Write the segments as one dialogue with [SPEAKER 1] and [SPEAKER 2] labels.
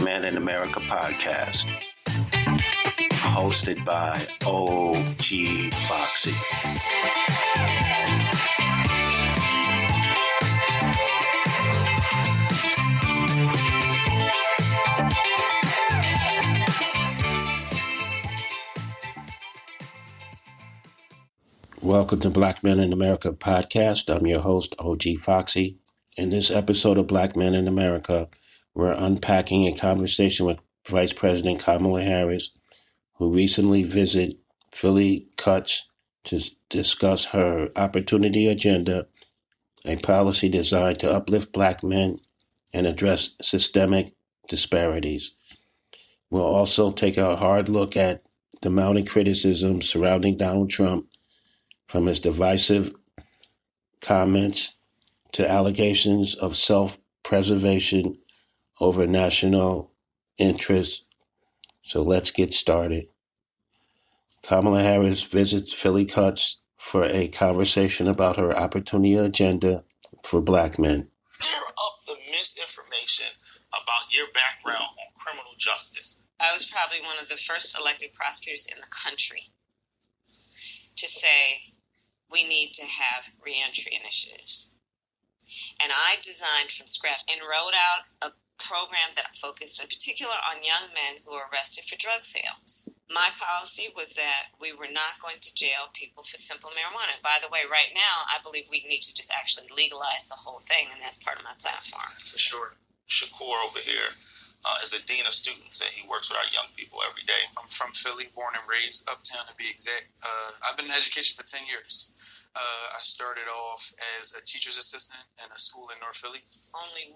[SPEAKER 1] Men in America podcast, hosted by OG FOXXIE. Welcome to Black Men in America podcast. I'm your host, OG FOXXIE. In this episode of Black Men in America, we're unpacking a conversation with Vice President Kamala Harris, who recently visited Philly Cuts to discuss her opportunity agenda, a policy designed to uplift Black men and address systemic disparities. We'll also take a hard look at the mounting criticism surrounding Donald Trump, from his divisive comments to allegations of self-preservation over national interest. So let's get started. Kamala Harris visits Philly Cuts for a conversation about her opportunity agenda for Black men.
[SPEAKER 2] Clear up the misinformation about your background on criminal justice.
[SPEAKER 3] I was probably one of the first elected prosecutors in the country to say we need to have reentry initiatives. And I designed from scratch and wrote out a program that focused in particular on young men who were arrested for drug sales. My policy was that we were not going to jail people for simple marijuana. By the way, right now, I believe we need to just actually legalize the whole thing, and that's part of my platform.
[SPEAKER 2] For sure. Shakur over here is a dean of students, and he works with our young people every day.
[SPEAKER 4] I'm from Philly, born and raised, uptown to be exact. I've been in education for 10 years. I started off as a teacher's assistant in a school in North Philly.
[SPEAKER 3] Only 1%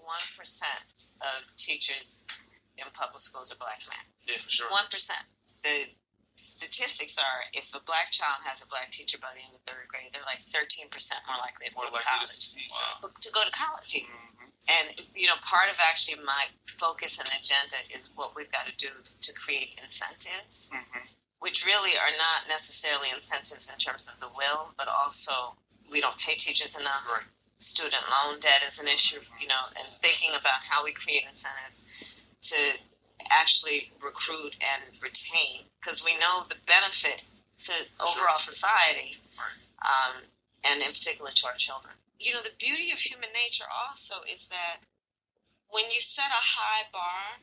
[SPEAKER 3] of teachers in public schools are Black men.
[SPEAKER 4] Yeah, for sure.
[SPEAKER 3] 1%. The statistics are, if a Black child has a Black teacher by the end of third grade, they're like 13% more likely to go to college. To go to college.
[SPEAKER 4] Mm-hmm.
[SPEAKER 3] And, part of actually my focus and agenda is what we've got to do to create incentives, which really are not necessarily incentives in terms of the will, but also we don't pay teachers enough.
[SPEAKER 4] Right.
[SPEAKER 3] Student loan debt is an issue, and thinking about how we create incentives to actually recruit and retain, because we know the benefit to overall society, and in particular to our children. The beauty of human nature also is that when you set a high bar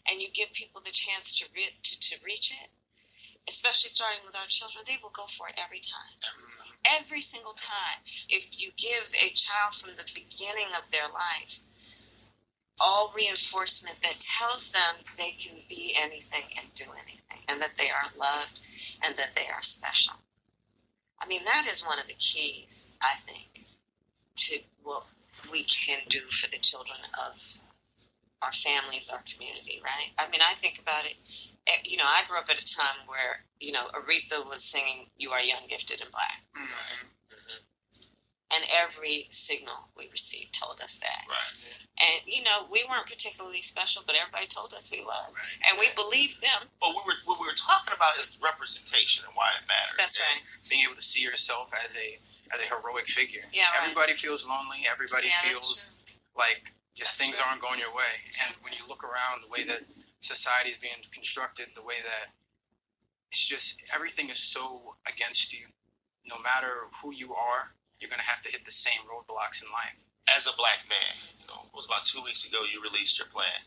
[SPEAKER 3] and you give people the chance to reach it, especially starting with our children, they will go for it every time. Every single time. If you give a child from the beginning of their life all reinforcement that tells them they can be anything and do anything, and that they are loved and that they are special. I mean, that is one of the keys, I think, to what we can do for the children of our families, our community, right? I mean, I think about it, I grew up at a time where, Aretha was singing, "You Are Young, Gifted, and Black."
[SPEAKER 2] Mm-hmm.
[SPEAKER 3] And every signal we received told us that.
[SPEAKER 2] Right.
[SPEAKER 3] And, we weren't particularly special, but everybody told us we was. Right. And we believed them.
[SPEAKER 2] But what we were talking about is representation and why it matters.
[SPEAKER 3] That's right.
[SPEAKER 4] Being able to see yourself as a heroic figure.
[SPEAKER 3] Yeah, right.
[SPEAKER 4] Everybody feels lonely. Everybody feels like just things aren't going your way. And when you look around, the way that society is being constructed, the way that it's just everything is so against you. No matter who you are, you're going to have to hit the same roadblocks in life.
[SPEAKER 2] As a Black man, it was about 2 weeks ago you released your plan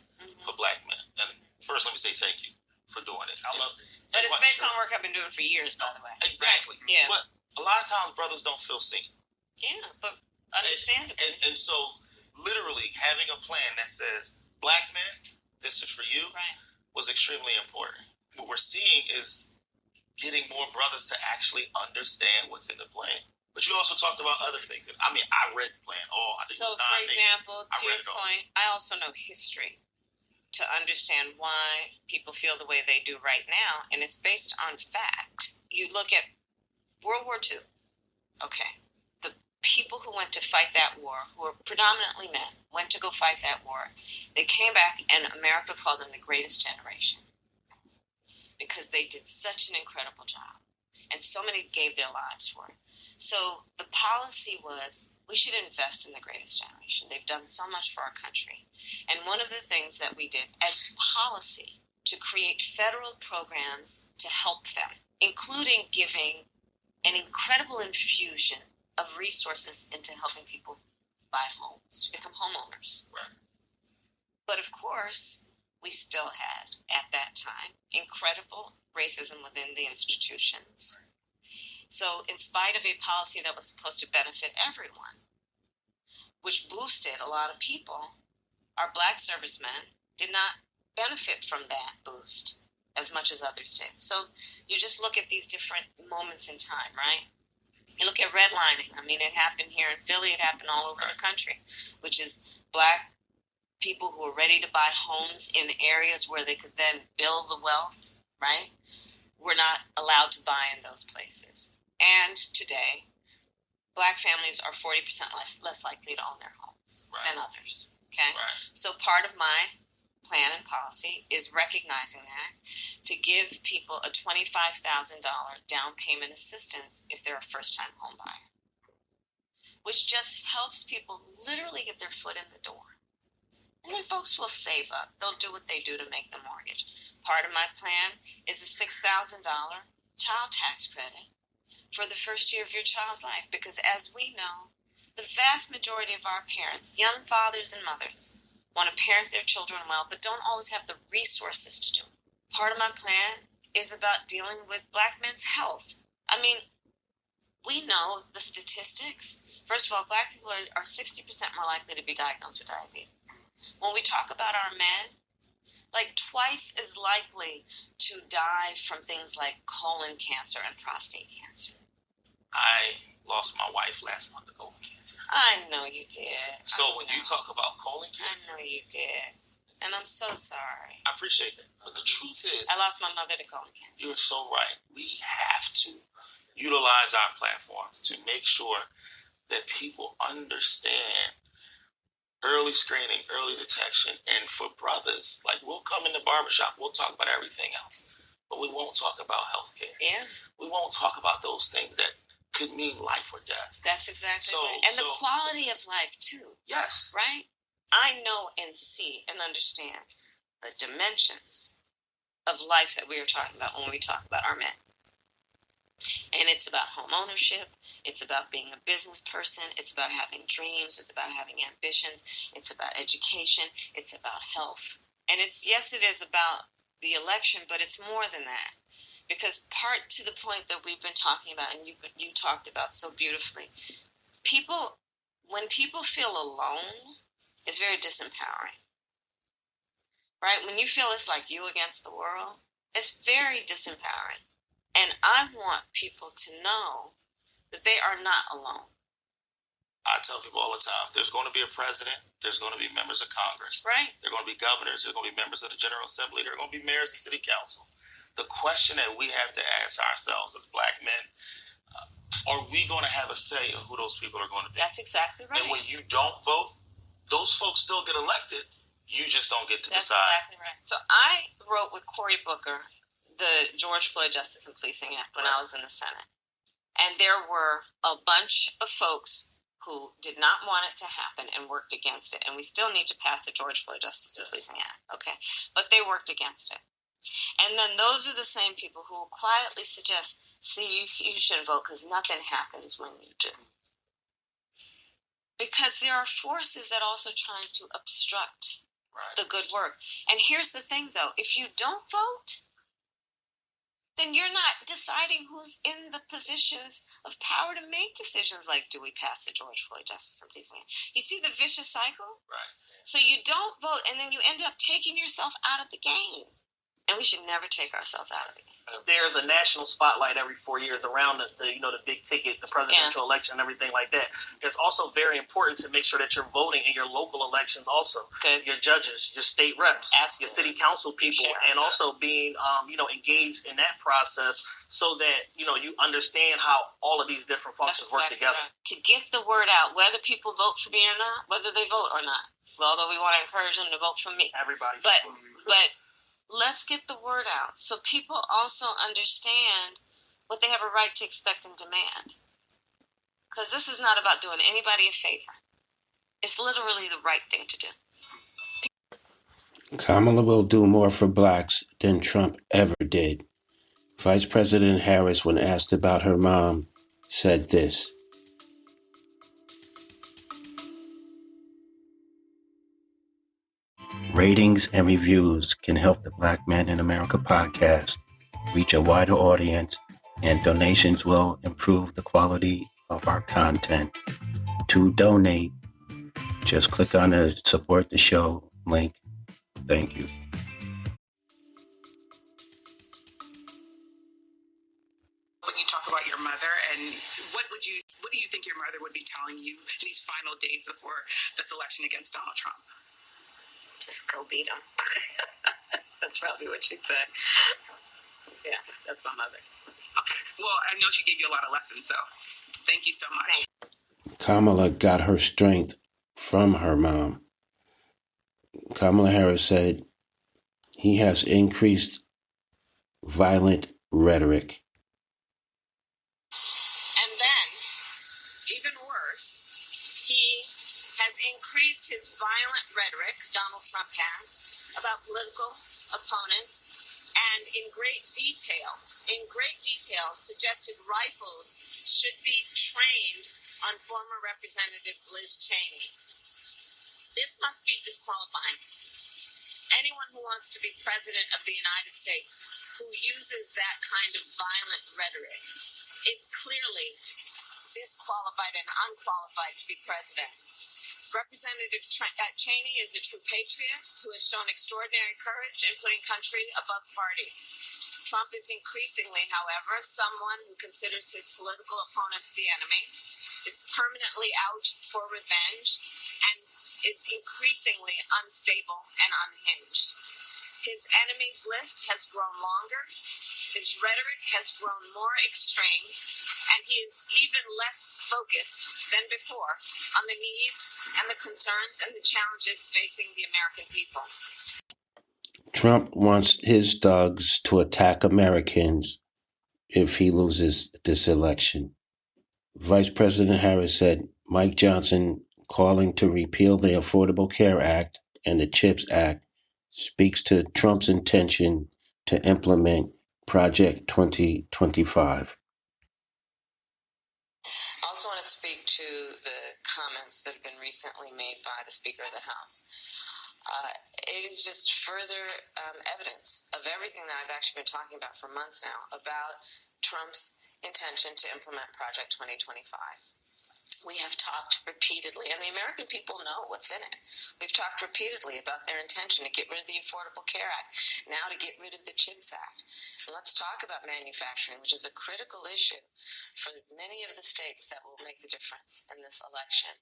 [SPEAKER 2] for Black men. And first, let me say thank you for doing it. I love it.
[SPEAKER 3] But it's based on work I've been doing for years, by the way.
[SPEAKER 2] Exactly.
[SPEAKER 3] Right? Yeah.
[SPEAKER 2] But a lot of times brothers don't feel seen.
[SPEAKER 3] Yeah, but understandably.
[SPEAKER 2] And so literally having a plan that says, Black men, this is for you, was extremely important. What we're seeing is getting more brothers to actually understand what's in the plan. But you also talked about other things. I mean, I read the plan.
[SPEAKER 3] So, for example, to your point, I also know history to understand why people feel the way they do right now, and it's based on fact. You look at World War II. Okay. The people who went to fight that war, who were predominantly men, went to go fight that war. They came back, and America called them the greatest generation because they did such an incredible job. And so many gave their lives for it. So the policy was, we should invest in the greatest generation. They've done so much for our country. And one of the things that we did as policy to create federal programs to help them, including giving an incredible infusion of resources into helping people buy homes, to become homeowners.
[SPEAKER 2] Right.
[SPEAKER 3] But of course, we still had, at that time, incredible racism within the institutions. So in spite of a policy that was supposed to benefit everyone, which boosted a lot of people, our Black servicemen did not benefit from that boost as much as others did. So you just look at these different moments in time, right? You look at redlining. I mean, it happened here in Philly. It happened all over the country, which is Black people who were ready to buy homes in areas where they could then build the wealth, right? Were not allowed to buy in those places. And today, Black families are 40% less likely to own their homes than others, okay?
[SPEAKER 2] Right.
[SPEAKER 3] So part of my plan and policy is recognizing that, to give people a $25,000 down payment assistance if they're a first-time home buyer, which just helps people literally get their foot in the door. And then folks will save up. They'll do what they do to make the mortgage. Part of my plan is a $6,000 child tax credit for the first year of your child's life, because as we know, the vast majority of our parents, young fathers and mothers, want to parent their children well, but don't always have the resources to do it. Part of my plan is about dealing with Black men's health. I mean, we know the statistics. First of all, Black people are 60% more likely to be diagnosed with diabetes. When we talk about our men, like twice as likely to die from things like colon cancer and prostate cancer.
[SPEAKER 2] I lost my wife last month to colon cancer.
[SPEAKER 3] I know you did.
[SPEAKER 2] So when you talk about colon cancer,
[SPEAKER 3] I know you did. And I'm so sorry.
[SPEAKER 2] I appreciate that. But the truth is,
[SPEAKER 3] I lost my mother to colon cancer.
[SPEAKER 2] you're so right. We have to utilize our platforms to make sure that people understand early screening, early detection. And for brothers, like, we'll come in the barbershop, we'll talk about everything else, but we won't talk about healthcare.
[SPEAKER 3] Yeah.
[SPEAKER 2] We won't talk about those things that could mean life or death.
[SPEAKER 3] That's exactly right. And the quality of life, too.
[SPEAKER 2] Yes.
[SPEAKER 3] Right? I know and see and understand the dimensions of life that we are talking about when we talk about our men. And it's about home ownership. It's about being a business person. It's about having dreams. It's about having ambitions. It's about education. It's about health. And it's, yes, it is about the election, but it's more than that. Because part to the point that we've been talking about, and you talked about so beautifully, when people feel alone, it's very disempowering. Right? When you feel it's like you against the world, it's very disempowering. And I want people to know that they are not alone.
[SPEAKER 2] I tell people all the time, there's going to be a president, there's going to be members of Congress.
[SPEAKER 3] Right.
[SPEAKER 2] There are going to be governors, there are going to be members of the General Assembly, there are going to be mayors and city council. The question that we have to ask ourselves as Black men, are we going to have a say in who those people are going to be?
[SPEAKER 3] That's exactly right.
[SPEAKER 2] And when you don't vote, those folks still get elected. You just don't get to decide.
[SPEAKER 3] That's exactly right. So I wrote with Cory Booker the George Floyd Justice and Policing Act when I was in the Senate. And there were a bunch of folks who did not want it to happen and worked against it. And we still need to pass the George Floyd Justice and Policing Act, okay? But they worked against it. And then those are the same people who will quietly suggest, see, you shouldn't vote because nothing happens when you do. Because there are forces that also try to obstruct the good work. And here's the thing, though. If you don't vote, then you're not deciding who's in the positions of power to make decisions like, do we pass the George Floyd Justice and Policing Act? You see the vicious cycle?
[SPEAKER 2] Right.
[SPEAKER 3] So you don't vote, and then you end up taking yourself out of the game. And we should never take ourselves out of the game.
[SPEAKER 5] There's a national spotlight every 4 years around the big ticket, the presidential election and everything like that. It's also very important to make sure that you're voting in your local elections also.
[SPEAKER 3] Good.
[SPEAKER 5] Your judges, your state reps,
[SPEAKER 3] Absolutely.
[SPEAKER 5] your city council people,
[SPEAKER 3] Sure.
[SPEAKER 5] and also being, engaged in that process so that, you understand how all of these different functions work together.
[SPEAKER 3] Right. To get the word out, whether people vote for me or not, whether they vote or not. Well, although we want to encourage them to vote for me.
[SPEAKER 5] Everybody's
[SPEAKER 3] But let's get the word out so people also understand what they have a right to expect and demand. Because this is not about doing anybody a favor. It's literally the right thing to do.
[SPEAKER 1] Kamala will do more for blacks than Trump ever did. Vice President Harris, when asked about her mom, said this. Ratings and reviews can help the Black Men in America podcast reach a wider audience, and donations will improve the quality of our content. To donate, just click on the support the show link. Thank you.
[SPEAKER 6] When you talk about your mother, and what do you think your mother would be telling you in these final days before this election against Donald Trump?
[SPEAKER 3] Just go beat him. That's probably what she'd say. Yeah, that's my mother.
[SPEAKER 6] Okay. Well, I know she gave you a lot of lessons, so thank you so much.
[SPEAKER 1] Kamala got her strength from her mom. Kamala Harris said he has increased violent rhetoric.
[SPEAKER 3] And then, even worse, he has increased his violent rhetoric, Donald Trump has, about political opponents, and in great detail, suggested rifles should be trained on former Representative Liz Cheney. This must be disqualifying. Anyone who wants to be president of the United States who uses that kind of violent rhetoric is clearly disqualified and unqualified to be president. Representative Cheney is a true patriot who has shown extraordinary courage in putting country above party. Trump is increasingly, however, someone who considers his political opponents the enemy, is permanently out for revenge, and is increasingly unstable and unhinged. His enemies list has grown longer, his rhetoric has grown more extreme, and he is even less focused than before on the needs and the concerns and the challenges facing the American people.
[SPEAKER 1] Trump wants his thugs to attack Americans if he loses this election. Vice President Harris said Mike Johnson calling to repeal the Affordable Care Act and the CHIPS Act speaks to Trump's intention to implement Project 2025.
[SPEAKER 3] I also want to speak to the comments that have been recently made by the Speaker of the House. It is just further evidence of everything that I've actually been talking about for months now about Trump's intention to implement Project 2025. We have talked repeatedly, and the American people know what's in it. We've talked repeatedly about their intention to get rid of the Affordable Care Act, now to get rid of the CHIPS Act. And let's talk about manufacturing, which is a critical issue for many of the states that will make the difference in this election.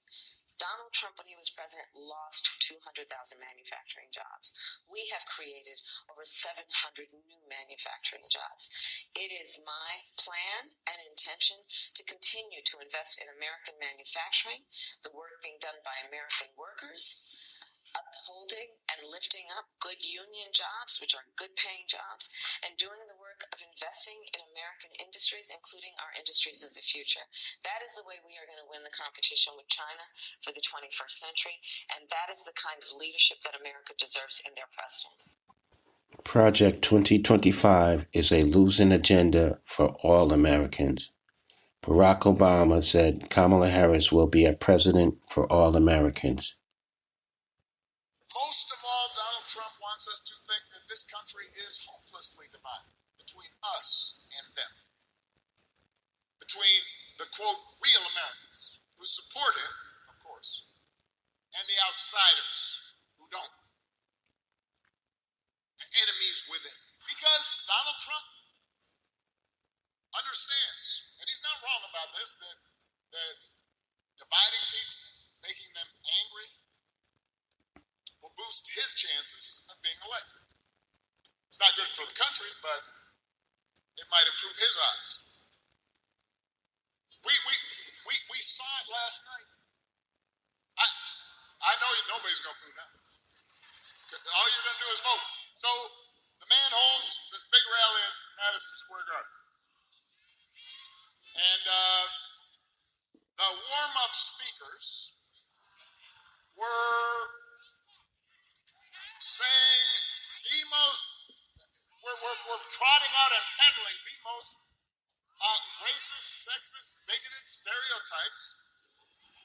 [SPEAKER 3] Donald Trump, when he was president, lost 200,000 manufacturing jobs. We have created over 700 new manufacturing jobs. It is my plan and intention to continue to invest in American manufacturing, the work being done by American workers, upholding and lifting up good union jobs, which are good paying jobs, and doing the work of investing in American industries, including our industries of the future. That is the way we are going to win the competition with China for the 21st century, and that is the kind of leadership that America deserves in their president.
[SPEAKER 1] Project 2025 is a losing agenda for all Americans. Barack Obama said Kamala Harris will be a president for all Americans.
[SPEAKER 2] Most of all, Donald Trump wants us to think that this country is hopelessly divided between us and them. Between the, quote, real Americans who support him, of course, and the outsiders who don't. The enemies within. Because Donald Trump understands, and he's not wrong about this, that dividing people, making them angry, will boost his chances of being elected. It's not good for the country, but it might improve his odds. We saw it last night. I know nobody's going to boo now. All you're going to do is vote. So the man holds this big rally at Madison Square Garden. peddling the most racist, sexist, bigoted stereotypes.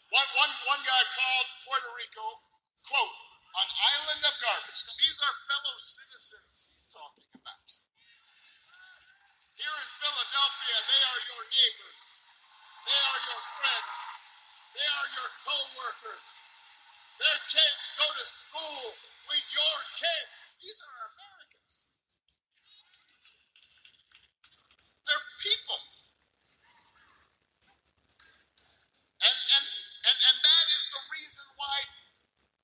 [SPEAKER 2] One guy called Puerto Rico, quote, an island of garbage. Now, these are fellow citizens he's talking about. Here in Philadelphia, they are your neighbors. They are your friends. They are your co-workers. Their kids go to school with your kids. These are Americans. They're people. And that is the reason why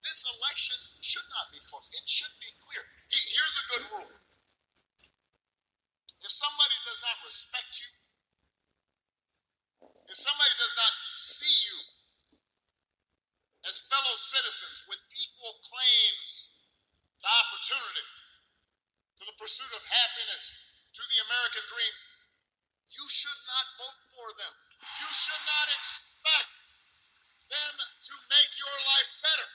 [SPEAKER 2] this election should not be close. It should be clear. Here's a good rule. If somebody does not respect you, if somebody does not see you as fellow citizens with equal claims to opportunity, to the pursuit of happiness, to the American dream, you should not vote for them. You should not expect them to make your life better.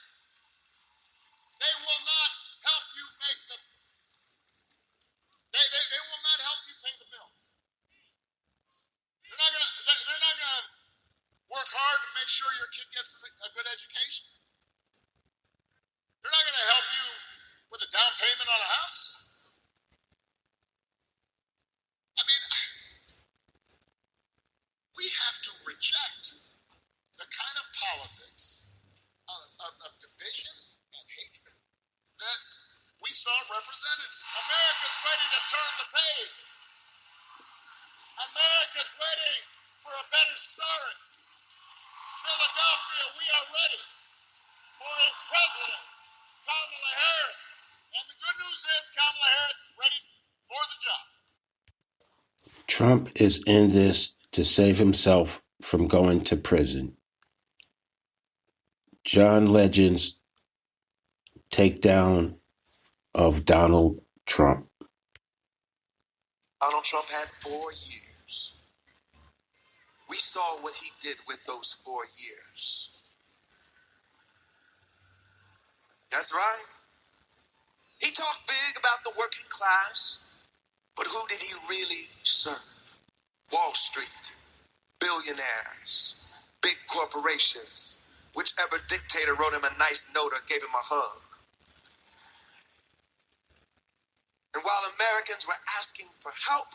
[SPEAKER 2] They will not help you make the they will not help you pay the bills. They're not gonna work hard to make sure your kid gets a good education. They're not gonna help you with a down payment on a house. I mean, we have to reject the kind of politics of division and hatred that we saw represented. America's ready to turn the page. America's ready for a better start. Philadelphia, we are ready for a president, Kamala Harris. And the good news is Kamala Harris is ready for the job.
[SPEAKER 1] Trump is in this to save himself from going to prison. John Legend's takedown of Donald Trump.
[SPEAKER 2] Donald Trump had 4 years. We saw what he did with those 4 years. That's right. He talked big about the working class, but who did he really serve? Wall Street, billionaires, big corporations, whichever dictator wrote him a nice note or gave him a hug. And while Americans were asking for help,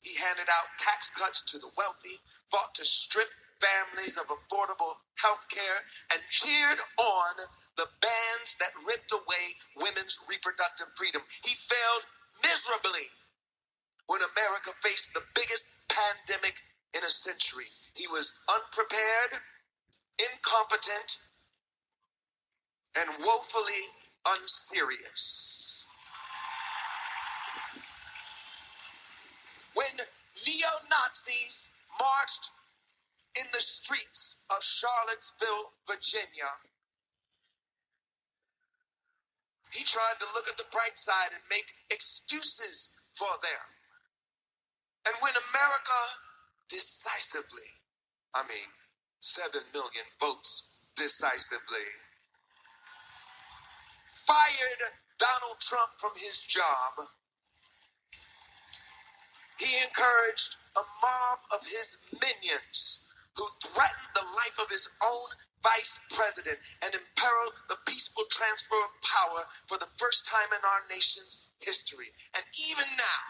[SPEAKER 2] he handed out tax cuts to the wealthy, fought to strip families of affordable health care, and cheered on the bans that ripped away women's reproductive freedom. He failed miserably when America faced the biggest pandemic in a century. He was unprepared, incompetent, and woefully unserious. When neo-Nazis marched in the streets of Charlottesville, Virginia, he tried to look at the bright side and make excuses for them. And when America decisively, 7 million votes decisively, fired Donald Trump from his job, he encouraged a mob of his minions who threatened the life of his own vice president and imperiled the peaceful transfer of power for the first time in our nation's history. And even now,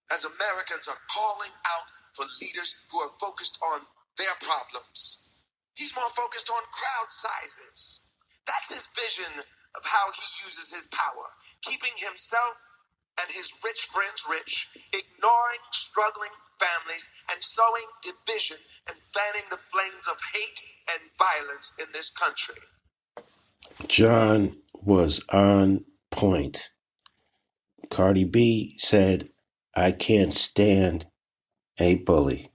[SPEAKER 2] as Americans are calling out for leaders who are focused on their problems, he's more focused on crowd sizes. That's his vision of how he uses his power, keeping himself and his rich friends rich, ignoring struggling families, and sowing division and fanning the flames of hate and violence in this country.
[SPEAKER 1] John was on point. Cardi B said, I can't stand a bully.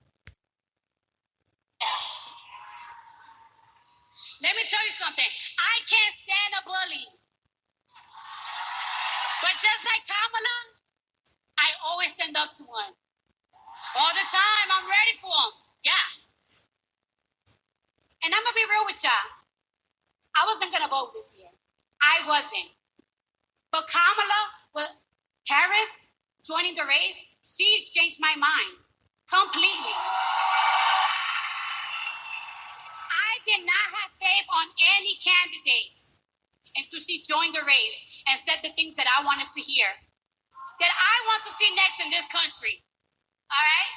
[SPEAKER 7] Let me tell you something. I can't stand a bully. But just like Kamala, I always stand up to one. All the time, I'm ready for him. Yeah. And I'm going to be real with y'all. I wasn't going to vote this year. I wasn't. But Kamala Harris joining the race, she changed my mind completely. I did not have faith on any candidates until she joined the race and said the things that I wanted to hear, that I want to see next in this country. All right?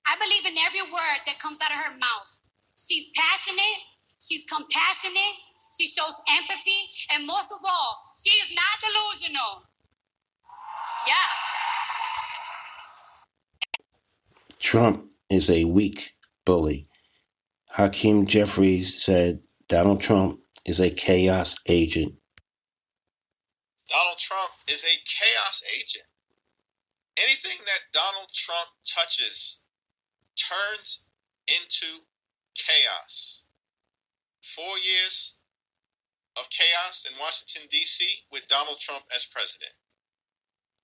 [SPEAKER 7] I believe in every word that comes out of her mouth. She's passionate, she's compassionate, she shows empathy, and most of all, she is not delusional. Yeah.
[SPEAKER 1] Trump is a weak bully. Hakeem Jeffries said Donald Trump is a chaos agent.
[SPEAKER 2] Donald Trump is a chaos agent. Anything that Donald Trump touches turns into chaos. 4 years of chaos in Washington, D.C. with Donald Trump as president.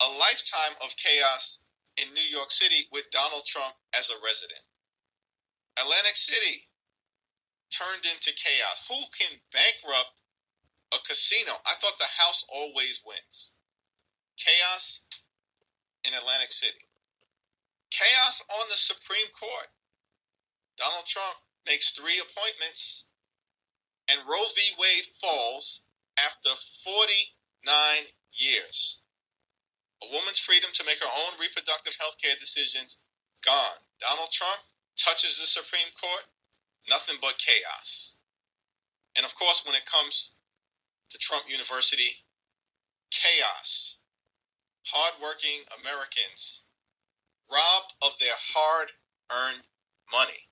[SPEAKER 2] A lifetime of chaos in New York City with Donald Trump as a resident. Atlantic City turned into chaos. Who can bankrupt a casino? I thought the house always wins. Chaos in Atlantic City. Chaos on the Supreme Court. Donald Trump makes 3 appointments, and Roe v. Wade falls after 49 years. A woman's freedom to make her own reproductive health care decisions, gone. Donald Trump touches the Supreme Court, nothing but chaos. And of course, when it comes to Trump University, chaos. Hardworking Americans robbed of their hard-earned money.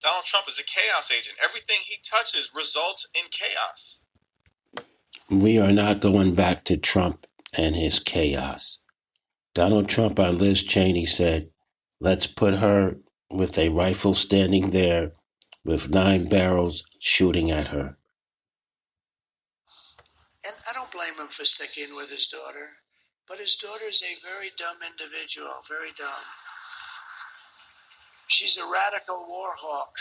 [SPEAKER 2] Donald Trump is a chaos agent. Everything he touches results in chaos.
[SPEAKER 1] We are not going back to Trump and his chaos. Donald Trump on Liz Cheney said, let's put her with a rifle standing there with 9 barrels shooting at her.
[SPEAKER 8] And I don't blame him for sticking with his daughter, but his daughter is a very dumb individual, very dumb. She's a radical war hawk.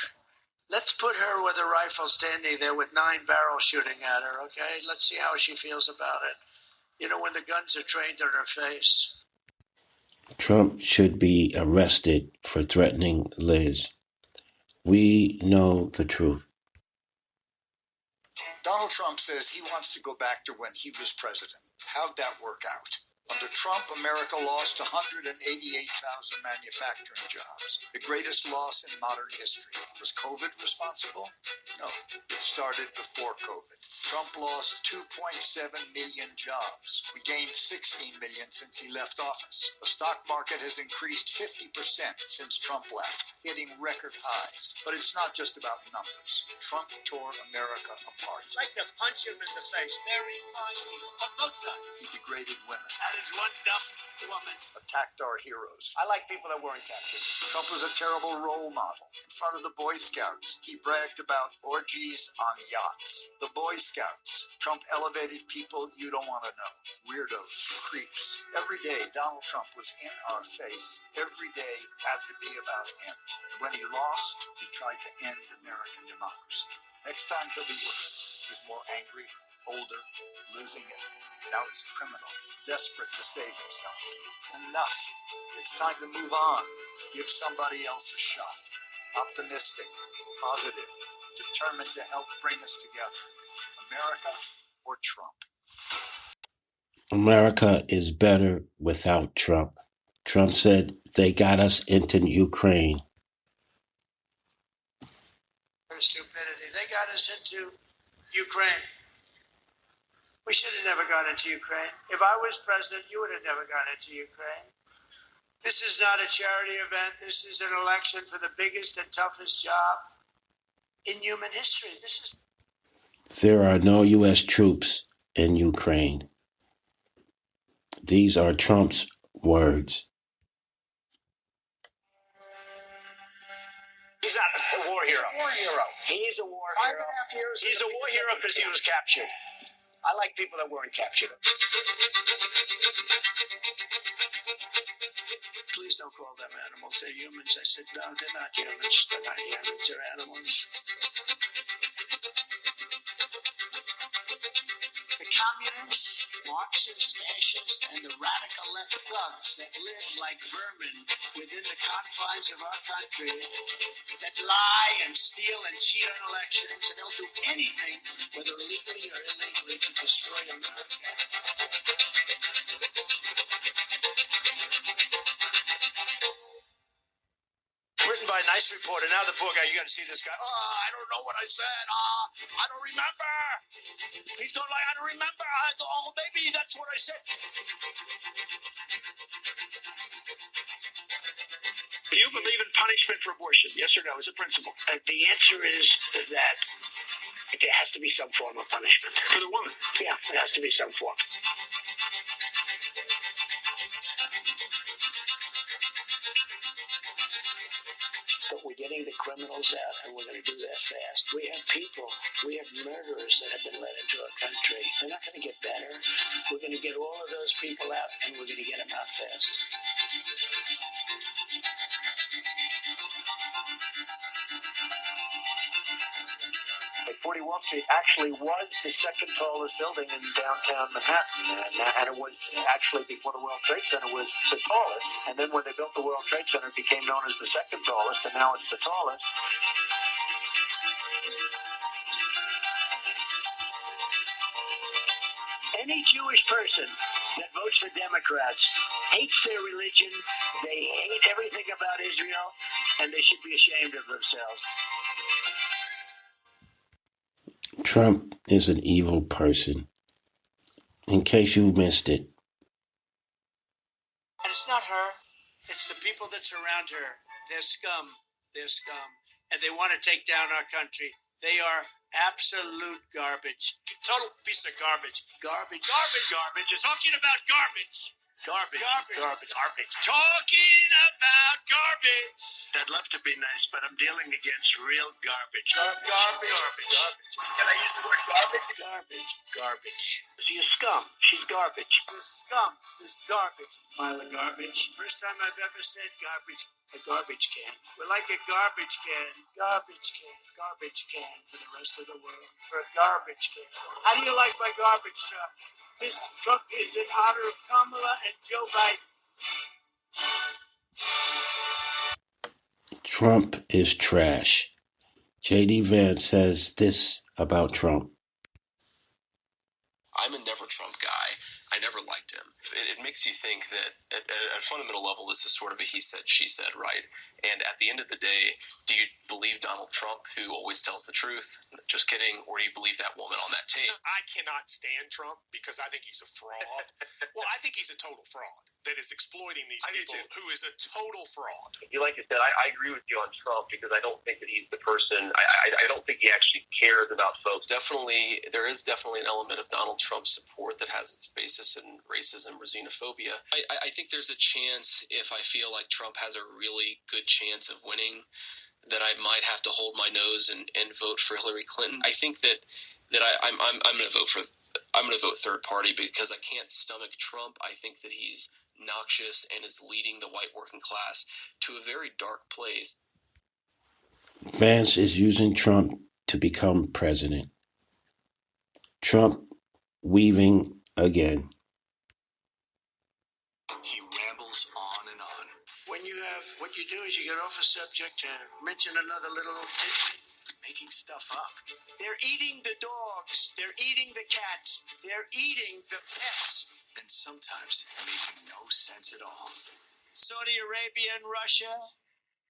[SPEAKER 8] Let's put her with a rifle standing there with 9 barrels shooting at her, okay? Let's see how she feels about it. You know, when the guns are trained on her face.
[SPEAKER 1] Trump should be arrested for threatening Liz. We know the truth.
[SPEAKER 9] Donald Trump says he wants to go back to when he was president. How'd that work out? Under Trump, America lost 188,000 manufacturing jobs, the greatest loss in modern history. Was COVID responsible? No, it started before COVID. Trump lost 2.7 million jobs. We gained 16 million since he left office. The stock market has increased 50% since Trump left, hitting record highs. But it's not just about numbers. Trump tore America apart.
[SPEAKER 8] I'd like to punch him in the face. Very fine people on both sides.
[SPEAKER 9] He degraded women.
[SPEAKER 8] That is one dumb woman.
[SPEAKER 9] Attacked our heroes.
[SPEAKER 8] I like people that weren't captured.
[SPEAKER 9] Trump was a terrible role model. In front of the Boy Scouts, he bragged about orgies on yachts. The Boy Scouts. Trump elevated people you don't want to know. Weirdos, creeps. Every day, Donald Trump was in our face. Every day had to be about him. When he lost, he tried to end American democracy. Next time he'll be worse. He's more angry, older, losing it. Now he's a criminal, desperate to save himself. Enough. It's time to move on. Give somebody else a shot. Optimistic, positive, determined to help bring us together. America or Trump?
[SPEAKER 1] America is better without Trump. Trump said they got us into Ukraine.
[SPEAKER 8] Stupidity. They got us into Ukraine. We should have never gone into Ukraine. If I was president, you would have never gone into Ukraine. This is not a charity event. This is an election for the biggest and toughest job in human history.
[SPEAKER 1] There are no U.S. troops in Ukraine. These are Trump's words.
[SPEAKER 8] He's not a war hero. He's a war hero. 5.5 years. He's a war hero because he was captured. I like people that weren't captured. Please don't call them animals. They're humans. I said, no, they're not humans. They're not humans. They're animals. The communists, Marxist, fascist, and the radical left thugs that live like vermin within the confines of our country, that lie and steal and cheat on elections, and they'll do anything, whether legally or illegally, to destroy America. Written by a nice reporter. Now the poor guy, you got to see this guy. Oh, I don't know what I said. I don't remember. He's going like, I don't remember. Maybe that's what I said.
[SPEAKER 10] Do you believe in punishment for abortion? Yes or no, as a principle? The answer is that there has to be some form of punishment. For the woman? Yeah, there has to be some form.
[SPEAKER 8] But we're getting the criminals out, and we're going to do that fast. We have murderers that have been let into our country. They're not going to get better. We're going to get all of those people out, and we're going to get them out fast.
[SPEAKER 10] Like 40 Wall Street actually was the second tallest building in downtown Manhattan, and it was actually, before the World Trade Center, was the tallest. And then when they built the World Trade Center, it became known as the second tallest, and now it's the tallest. Any Jewish person that votes for Democrats hates their religion, they hate everything about Israel, and they should be ashamed of themselves.
[SPEAKER 1] Trump is an evil person. In case you missed it.
[SPEAKER 8] And it's not her. It's the people that surround her. They're scum. They're scum. And they want to take down our country. They are absolute garbage. Total piece of garbage. Garbage. Garbage.
[SPEAKER 10] Garbage. Talking about garbage. Garbage.
[SPEAKER 8] Garbage.
[SPEAKER 10] Garbage. Garbage. Talking about garbage. I'd love to be nice, but I'm dealing against real garbage.
[SPEAKER 8] Garbage. Garbage. Garbage.
[SPEAKER 10] Can I use the word garbage?
[SPEAKER 8] Garbage. Garbage.
[SPEAKER 10] She's scum. She's garbage.
[SPEAKER 8] This scum. This garbage. Pile of garbage. First time I've ever said garbage. A garbage can. We're like a garbage can. Garbage can. Garbage can for the rest of the world. For a garbage can. How do you like my garbage truck? This truck is in honor of Kamala and Joe Biden.
[SPEAKER 1] Trump is trash. J.D. Vance says this about Trump.
[SPEAKER 11] I'm a never Trump guy. I never liked him. It makes you think that at a fundamental level, this is sort of a he said, she said, right? And at the end of the day, do you believe Donald Trump, who always tells the truth? Just kidding. Or do you believe that woman on that tape?
[SPEAKER 12] I cannot stand Trump because I think he's a fraud. Well, I think he's a total fraud that is exploiting these people, who is a total fraud.
[SPEAKER 13] Like I said, I agree with you on Trump because I don't think that he's the person. I don't think he actually cares about folks.
[SPEAKER 11] Definitely, there is definitely an element of Donald Trump's support that has its basis in racism or xenophobia. I think there's a chance, if I feel like Trump has a really good chance of winning, that I might have to hold my nose and vote for Hillary Clinton. I think that I'm going to vote third party because I can't stomach Trump. I think that he's noxious and is leading the white working class to a very dark place.
[SPEAKER 1] Vance is using Trump to become president. Trump weaving again.
[SPEAKER 9] He rambles on and on.
[SPEAKER 8] What you do is you get off a subject and mention another little tidbit.
[SPEAKER 9] Making stuff up.
[SPEAKER 8] They're eating the dogs. They're eating the cats. They're eating the pets.
[SPEAKER 9] And sometimes making no sense at all.
[SPEAKER 8] Saudi Arabia and Russia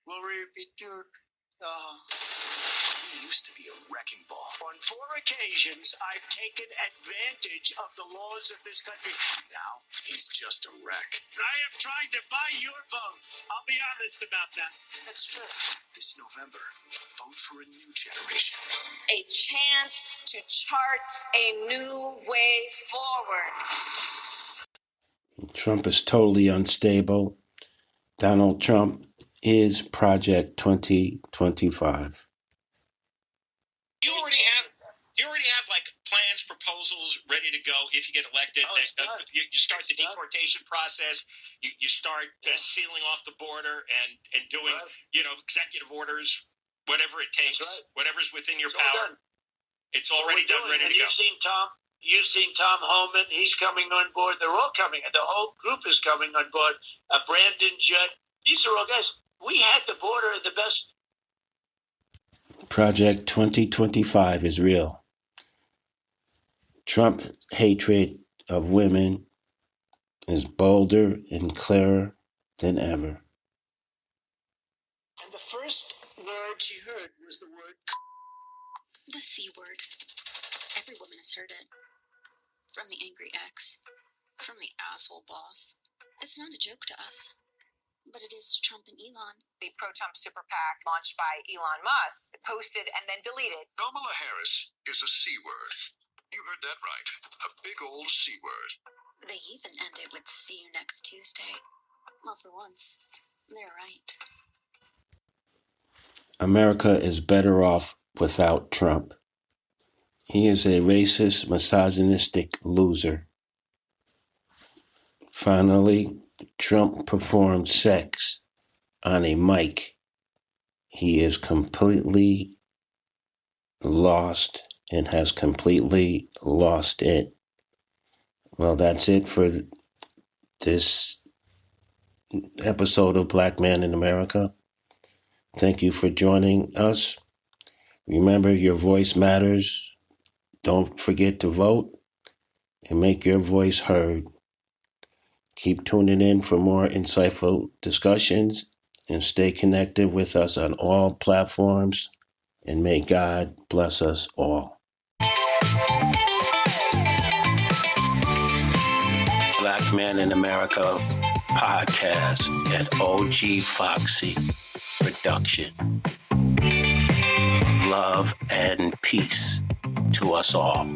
[SPEAKER 8] will be duped.
[SPEAKER 9] He used to be a wrecking ball.
[SPEAKER 8] On 4 occasions, I've taken advantage of the laws of this country.
[SPEAKER 9] Now, he's just a wreck.
[SPEAKER 8] I am trying to buy your vote. I'll be honest about that. That's true.
[SPEAKER 9] This November, vote for a new generation.
[SPEAKER 3] A chance to chart a new way forward.
[SPEAKER 1] Trump is totally unstable. Donald Trump is Project 2025.
[SPEAKER 12] Do you already have like plans, proposals ready to go if you get elected? You start the deportation process. You start sealing off the border and doing executive orders, whatever it takes, whatever's within your power. It's already done, ready to go.
[SPEAKER 10] Have you seen Tom?
[SPEAKER 8] You've seen Tom Homan. He's coming on board. They're all coming. The whole group is coming on board. Brandon Judd. These are all guys. We had the border the best.
[SPEAKER 1] Project 2025 is real. Trump hatred of women is bolder and clearer than ever.
[SPEAKER 8] And the first word she heard was the word
[SPEAKER 14] the C word. Every woman has heard it. From the angry ex, from the asshole boss. It's not a joke to us, but it is to Trump and Elon.
[SPEAKER 15] The pro-Trump super PAC launched by Elon Musk, posted and then deleted.
[SPEAKER 9] Kamala Harris is a C word. You heard that right. A big old C word.
[SPEAKER 14] They even end it with "see you next Tuesday." Well, for once, they're right.
[SPEAKER 1] America is better off without Trump. He is a racist, misogynistic loser. Finally, Trump performed sex on a mic. He is completely lost and has completely lost it. Well, that's it for this episode of Black Man in America. Thank you for joining us. Remember, your voice matters. Don't forget to vote and make your voice heard. Keep tuning in for more insightful discussions and stay connected with us on all platforms. And may God bless us all. Black Man in America podcast and OG FOXXIE production. Love and peace to us all.